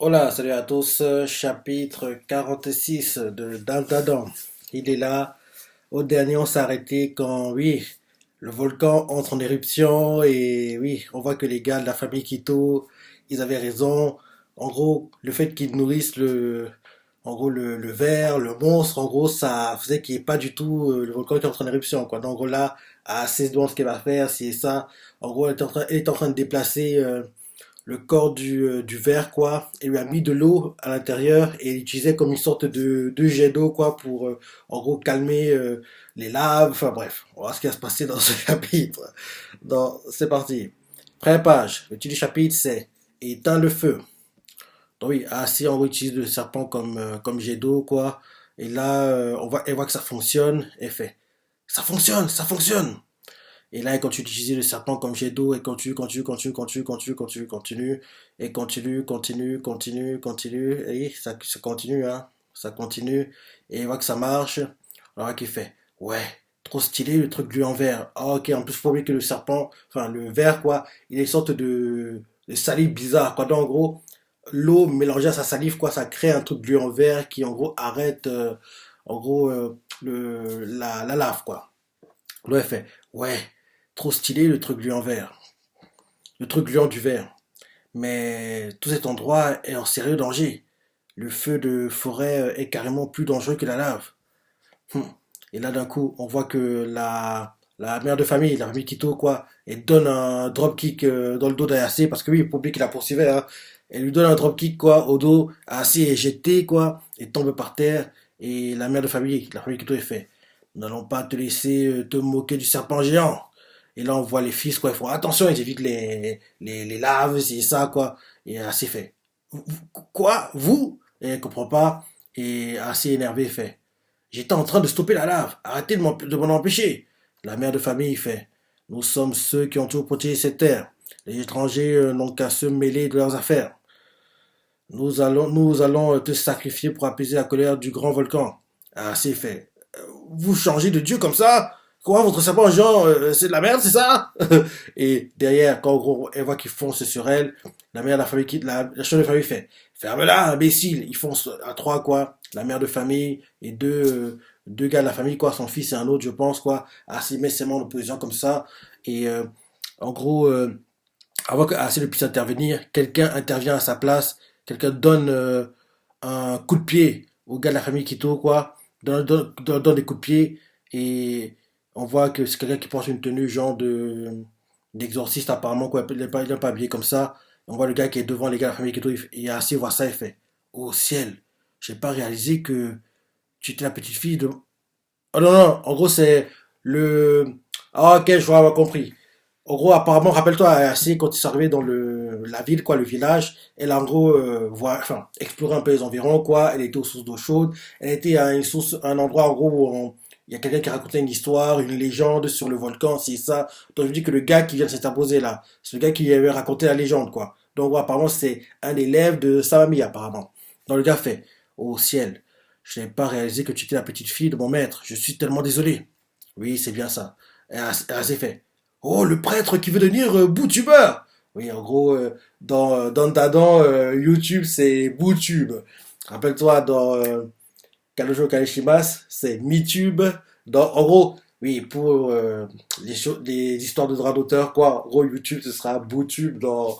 Hola, salut à tous, chapitre 46 de Dandadan. Il est là. Au dernier, on s'est arrêté quand, oui, le volcan entre en éruption et oui, on voit que les gars de la famille Quito, ils avaient raison. En gros, le fait qu'ils nourrissent le ver, le monstre, en gros, ça faisait qu'il n'y ait pas du tout le volcan qui entre en éruption, quoi. Donc, en gros, là, à 16 ce qu'elle va faire, c'est ça. En gros, elle est en train de déplacer le corps du verre, quoi, et lui a mis de l'eau à l'intérieur et il l'utilisait comme une sorte de jet d'eau, quoi, pour, en gros, calmer les laves. Enfin, bref, on va voir ce qui va se passer dans ce chapitre. C'est parti. Première page. Le titre du chapitre, c'est Éteins le feu. Donc, oui, ainsi, on utilise le serpent comme jet d'eau, quoi. Et là, elle voit que ça fonctionne, et fait ça fonctionne, ça fonctionne. Et là, elle continue d'utiliser le serpent comme jet d'eau, et continue, et continue, et ça continue, hein, ça continue, et elle voit que ça marche, alors qu'il fait, ouais, trop stylé le truc lui en verre, ah ok, en plus, faut pas oublier que le serpent, enfin, le verre, quoi, il est une sorte de salive bizarre, quoi, donc en gros, l'eau mélangée à sa salive, quoi, ça crée un truc de lui en verre qui, en gros, arrête, en gros, la lave, quoi. L'eau, elle fait, ouais, trop stylé le truc gluant vert. Le truc gluant du verre. Mais tout cet endroit est en sérieux danger. Le feu de forêt est carrément plus dangereux que la lave. Hum. Et là, d'un coup, on voit que la mère de famille, la famille Quito, quoi, elle donne un dropkick dans le dos d'Ayase, parce que oui, pour lui qui la poursuivait, hein. Elle lui donne un dropkick, quoi, au dos. Ayase est jeté, quoi, et tombe par terre. Et la famille Quito, est fait, nous n'allons pas te laisser te moquer du serpent géant. Et là, on voit les fils, quoi, ils font attention, ils évitent les laves, c'est ça, quoi. Et assez fait. Quoi? Vous? Et elle comprend pas. Et assez énervé, fait. J'étais en train de stopper la lave. Arrêtez de m'en empêcher. La mère de famille fait. Nous sommes ceux qui ont toujours protégé cette terre. Les étrangers n'ont qu'à se mêler de leurs affaires. Nous allons te sacrifier pour apaiser la colère du grand volcan. Ah, c'est fait. Vous changez de Dieu comme ça? Quoi, votre serpent Jean, c'est de la merde, c'est ça? Et derrière, quand en gros, elle voit qu'ils foncent sur elle, la mère de la famille quitte, la chef de famille fait, ferme-la, imbécile. Ils foncent à trois, quoi. La mère de famille et deux gars de la famille, quoi. Son fils et un autre, je pense, quoi. Assez met ses mains en opposition comme ça. Et en gros, avant que assez ne puisse intervenir, quelqu'un intervient à sa place, quelqu'un donne un coup de pied au gars de la famille Quito, quoi, donne des coups de pied, et on voit que c'est quelqu'un qui porte une tenue genre d'exorciste apparemment, quoi, il n'est pas habillé comme ça. On voit le gars qui est devant les gars de la famille Quito, et assez voit ça et fait, oh ciel, j'ai pas réalisé que tu étais la petite fille de... Oh non, non, en gros c'est le... Ah ok, je vois, avoir compris. En gros, apparemment, rappelle-toi, assez quand ils sont arrivés dans la ville, quoi, le village, elle a en gros, enfin, exploré un peu les environs, quoi. Elle était aux sources d'eau chaude. Elle était à une source, un endroit, en gros, il y a quelqu'un qui racontait une histoire, une légende sur le volcan, c'est ça. Donc, je dis que le gars qui vient de s'interposer là, c'est le gars qui avait raconté la légende, quoi. Donc, ouais, apparemment, c'est un élève de sa famille, apparemment. Donc, le gars fait, au ciel, je n'ai pas réalisé que tu étais la petite fille de mon maître. Je suis tellement désolé. Oui, c'est bien ça. Elle s'est fait. Oh, le prêtre qui veut devenir bootubeur. Oui, en gros, dans Dadan, YouTube, c'est bootube. Rappelle-toi, dans Kalojo Kaleshimas, c'est MeTube. En gros, oui, pour les histoires de droits d'auteur, quoi. En gros, YouTube, ce sera bootube dans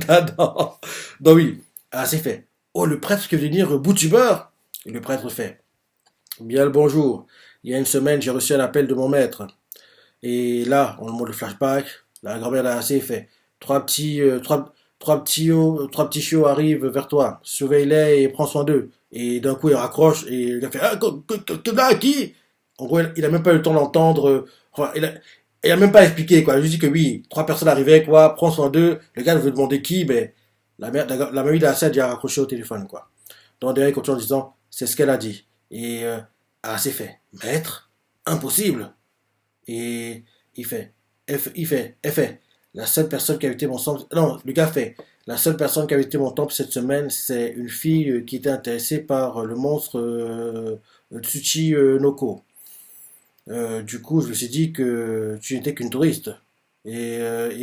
Dadan. Donc oui, c'est fait. Oh, le prêtre qui veut devenir bootubeur. Et le prêtre fait. Bien le bonjour. Il y a une semaine, j'ai reçu un appel de mon maître. Et là, on montre le flashback. La grand-mère l'a assez fait. Trois petits chiots arrivent vers toi. Surveille-les et prends soin d'eux. Et d'un coup, il raccroche et il a fait ah, là, qui? En gros, il a même pas eu le temps d'entendre. Enfin, il a même pas expliqué quoi. Je lui dis que oui, trois personnes arrivaient quoi. Prends soin d'eux. Le gars veut demander qui, mais la mamie d'Assa a déjà raccroché au téléphone quoi. Donc derrière, il continue en disant c'est ce qu'elle a dit. Et c'est fait. Maître, impossible. Et il fait, il fait, la seule personne qui a évité mon temple, non, le gars fait, la seule personne qui a évité mon temple cette semaine, c'est une fille qui était intéressée par le monstre Tsuchi Noko. Du coup, je me suis dit que tu n'étais qu'une touriste. Et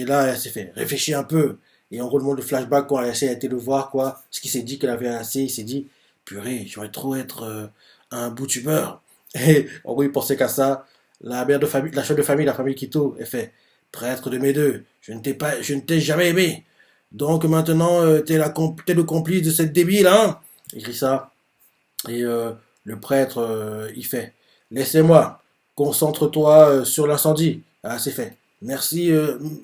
là, elle s'est fait, réfléchis un peu. Et en gros, le monde de flashback, quand Ayase a été le voir, quoi, ce qu'il s'est dit qu'elle avait assez, il s'est dit, purée, j'aurais trop être un boutubeur. Et en gros, il pensait qu'à ça. La mère de famille, la chef de famille, la famille Quito, elle fait, prêtre de mes deux, je ne t'ai jamais aimé. Donc maintenant, t'es le complice de cette débile, hein? Il écrit ça. Et le prêtre, il fait, laissez-moi, concentre-toi sur l'incendie. Ah, c'est fait. Merci,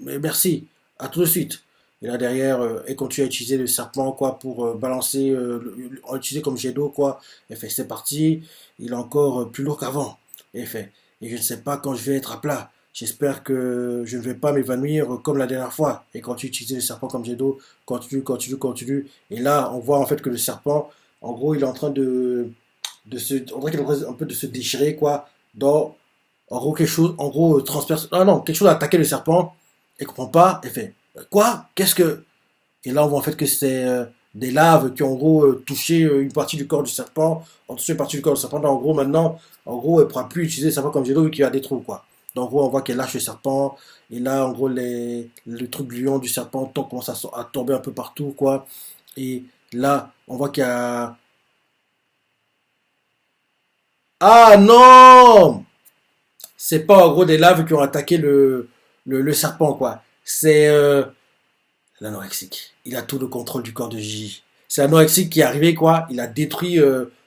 merci. À tout de suite. Et là derrière, elle continue à utiliser le serpent quoi pour balancer, utiliser comme jet d'eau quoi. Elle fait c'est parti. Il est encore plus lourd qu'avant. Et elle fait et je ne sais pas quand je vais être à plat. J'espère que je ne vais pas m'évanouir comme la dernière fois. Et quand tu utilises le serpent comme jet d'eau, continue, continue, continue. Et là, on voit en fait que le serpent, en gros, il est en train de se, on dirait qu'il est en train un peu de se déchirer quoi. Dans en gros, quelque chose, en gros, transperce. Ah non, quelque chose a attaqué le serpent. Elle comprend pas. Elle fait quoi? Qu'est-ce que. Et là, on voit en fait que c'est des laves qui ont en gros touché une partie du corps du serpent. Ont touché une partie du corps du serpent. Donc, en gros, maintenant, en gros, elle ne pourra plus utiliser le serpent comme jet d'eau vu qu'il y a des trous quoi. Donc, en gros, on voit qu'elle lâche le serpent. Et là, en gros, le truc gluant du serpent commence à tomber un peu partout quoi. Et là, on voit qu'il y a. Ah non! C'est pas en gros des laves qui ont attaqué le serpent, quoi. C'est l'anorexique. Il a tout le contrôle du corps de Gigi. C'est l'anorexique qui est arrivé, quoi. Il a détruit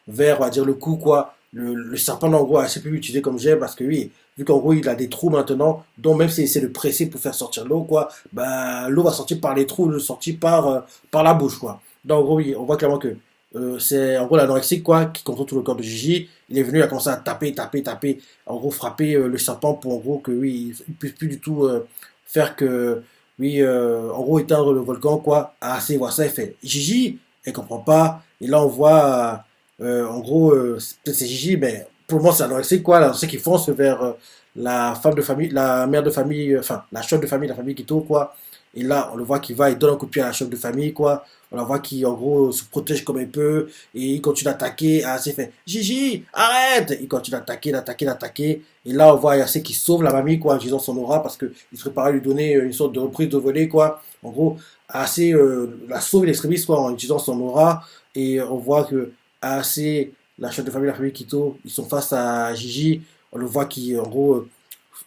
vers, on va dire, le cou, quoi. Le serpent, en gros, a assez pu l'utiliser comme jet parce que oui, vu qu'en gros, il a des trous maintenant, donc même s'il essaie de presser pour faire sortir l'eau, quoi, bah, l'eau va sortir par les trous, le sortir par la bouche, quoi. Donc, en gros, oui, on voit clairement que c'est en gros l'anorexique, quoi, qui contrôle tout le corps de Gigi. Il est venu, il a commencé à taper, taper, taper, en gros, frapper le serpent pour, en gros, que oui, il ne puisse plus du tout faire que oui, en gros, éteindre le volcan, quoi. Ah, c'est, voilà, ça, elle fait. Gigi, elle comprend pas. Et là, on voit, en gros, peut-être c'est Gigi, mais pour le moment, c'est anorexique, quoi. Là, on sait qu'ils foncent vers la femme de famille, la mère de famille, enfin, la chef de famille, la famille Quito, quoi. Et là, on le voit qu'il va, il donne un coup de pied à la chef de famille, quoi. On la voit qui, en gros, se protège comme il peut. Et il continue d'attaquer. Ah, c'est fait. Gigi, arrête! Il continue d'attaquer, d'attaquer, d'attaquer. Et là, on voit Yacé qui sauve la mamie, quoi, en utilisant son aura, parce qu'il se préparait à lui donner une sorte de reprise de volée, quoi. En gros, Assez la sauve l'extrémiste, quoi, en utilisant son aura. Et on voit que Assez, la chef de famille, la famille Quito, ils sont face à Gigi. On le voit qui, en gros,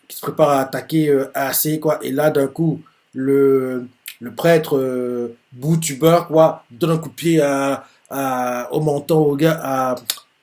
qui se prépare à attaquer Assez, quoi. Et là, d'un coup, le, le prêtre boutubeur, quoi, donne un coup de pied au menton, au gars,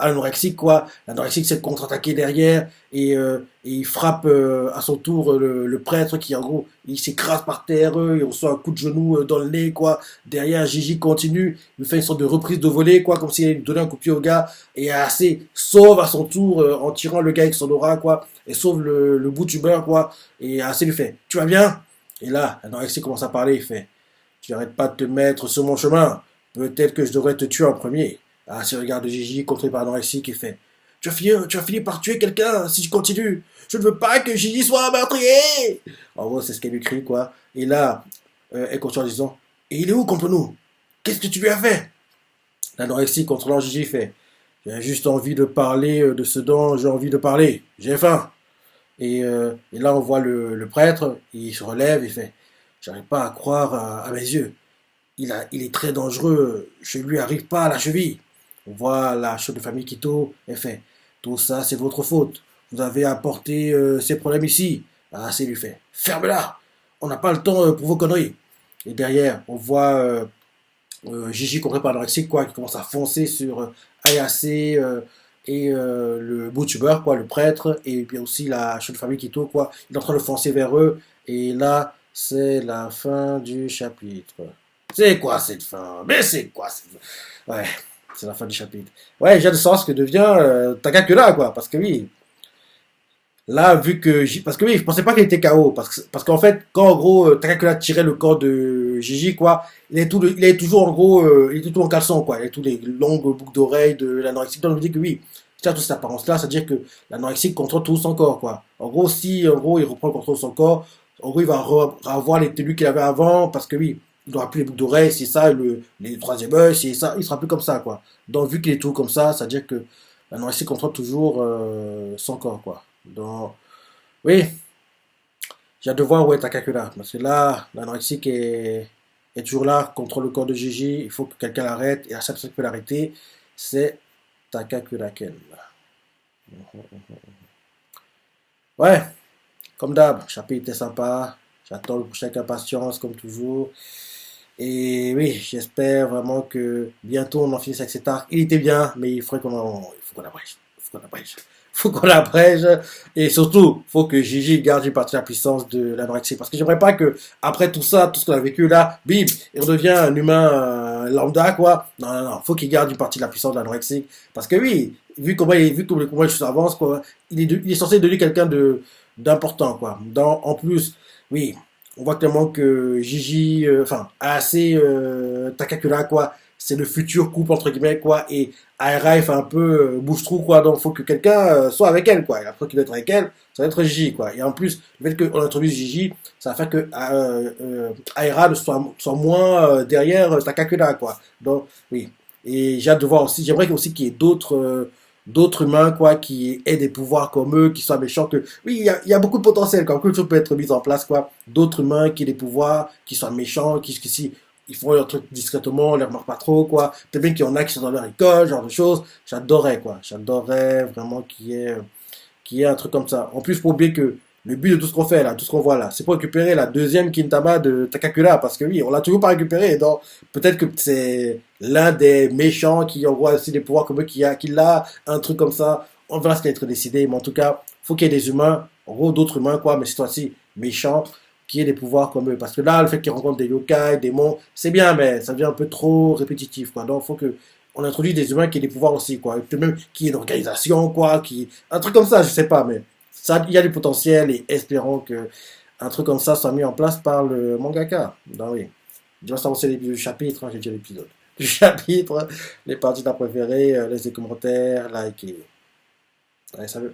à l'anorexique, quoi. L'anorexique s'est contre-attaqué derrière et il frappe à son tour le prêtre qui, en gros, il s'écrase par terre, il reçoit un coup de genou dans le nez, quoi. Derrière, Gigi continue, il fait une sorte de reprise de volée, quoi, comme s'il donnait un coup de pied au gars et assez sauve à son tour en tirant le gars avec son aura, quoi, et sauve le boutubeur, quoi. Et assez lui fait, tu vas bien? Et là, l'anorexique commence à parler, il fait, tu n'arrêtes pas de te mettre sur mon chemin. Peut-être que je devrais te tuer en premier. Ah, si regarde Gigi, contré par Anorexique, qui fait tu vas finir par tuer quelqu'un si tu continues. Je ne veux pas que Gigi soit meurtrier. En gros, c'est ce qu'elle lui crie, quoi. Et là, elle continue en disant et il est où contre nous? Qu'est-ce que tu lui as fait? L'anorexique contrôlant Gigi fait j'ai juste envie de parler de ce dont j'ai envie de parler. J'ai faim. Et là, on voit le prêtre, il se relève, il fait j'arrive pas à croire à mes yeux. Il est très dangereux, je lui arrive pas à la cheville. On voit la chef de famille Quito, elle fait tout ça c'est votre faute. Vous avez apporté ces problèmes ici. Ah, c'est lui fait ferme-la. On n'a pas le temps pour vos conneries. Et derrière, on voit Gigi compris par l'anorexique quoi, qui commence à foncer sur Ayase le boutubeur, quoi, le prêtre, et bien aussi la chef de famille Quito, quoi. Il est en train de foncer vers eux. Et là, c'est la fin du chapitre. C'est quoi cette fin? Mais c'est quoi cette fin? Ouais, c'est la fin du chapitre. Ouais, j'ai hâte de savoir ce que devient Takakura, quoi. Parce que oui, là, vu que. Parce que oui, je pensais pas qu'il était KO. Parce qu'en fait, quand en gros Takakura tirait le corps de Gigi, quoi, il est toujours en gros. Il est tout en caleçon, quoi. Il a tous les longues boucles d'oreilles de l'anorexique. Donc je me dis que oui, si a toute cette apparence-là, c'est-à-dire que l'anorexique contrôle tout son corps, quoi. En gros, si en gros il reprend le contrôle de son corps, en gros il va avoir les tenues qu'il avait avant. Parce que oui, il n'aura plus les boucles d'oreilles, c'est ça, les troisième œil, c'est ça, il sera plus comme ça, quoi. Donc vu qu'il est tout comme ça, c'est-à-dire que l'anorexique contrôle toujours son corps, quoi. Donc, oui, j'ai hâte de voir où est Takakura. Parce que là, l'anorexique est est toujours là contre le corps de Gigi. Il faut que quelqu'un l'arrête. Et à chaque personne qui peut l'arrêter, c'est Takakuraken. Ouais, comme d'hab, le chapitre était sympa. J'attends le prochain avec impatience, comme toujours. Et oui, j'espère vraiment que bientôt on en finisse avec cet arc. Il était bien, mais il faudrait il faut qu'on abrège. Il faut qu'on abrège. Il faut qu'on abrège. Et surtout, il faut que Gigi garde une partie de la puissance de l'anorexie. Parce que j'aimerais pas que, après tout ça, tout ce qu'on a vécu là, bim, il redevient un humain lambda, quoi. Non, non, non. Faut qu'il garde une partie de la puissance de l'anorexie. Parce que oui, vu comment les choses avancent, quoi, il est censé devenir quelqu'un d'important, quoi. En plus, oui, on voit clairement que Gigi, enfin, assez Takakura, quoi, c'est le futur couple, entre guillemets, quoi, et Aira, il fait un peu bouche-trou, quoi, donc il faut que quelqu'un soit avec elle, quoi, et après qu'il doit être avec elle, ça va être Gigi, quoi, et en plus, le fait qu'on introduise Gigi, ça va faire que Aira soit moins derrière Takakura, quoi, donc, oui, et j'ai hâte de voir aussi, j'aimerais aussi qu'il y ait d'autres humains quoi qui aient des pouvoirs comme eux, qui soient méchants, que oui il y a beaucoup de potentiel quoi, beaucoup de choses peuvent être mises en place quoi, d'autres humains qui aient des pouvoirs, qui soient méchants, qui si ils font leur truc discrètement, on les remarque pas trop quoi, peut-être bien qu'il y en a qui sont dans leur école, genre de choses, j'adorerais quoi, j'adorerais vraiment qu'il y ait un truc comme ça. En plus, faut oublier que le but de tout ce qu'on fait là, tout ce qu'on voit là, c'est pour récupérer la deuxième Kintama de Takakura, parce que oui, on l'a toujours pas récupéré, donc peut-être que c'est l'un des méchants qui envoie aussi des pouvoirs comme eux qui l'a, un truc comme ça. On verra ce qui va être décidé, mais en tout cas, faut qu'il y ait des humains, en gros d'autres humains quoi, mais cette fois-ci méchants, qui aient des pouvoirs comme eux. Parce que là, le fait qu'ils rencontrent des yokai, des monstres, c'est bien, mais ça devient un peu trop répétitif, quoi. Donc, il faut que on introduise des humains qui aient des pouvoirs aussi, quoi. Et puis même qui aient une organisation, quoi, un truc comme ça, je sais pas, mais ça, il y a du potentiel et espérons que un truc comme ça soit mis en place par le mangaka. Ben oui. Je vais s'avancer du chapitre, hein, j'ai dit l'épisode. Du chapitre, les parties t'as préférées, laissez des commentaires, like et... Allez, salut.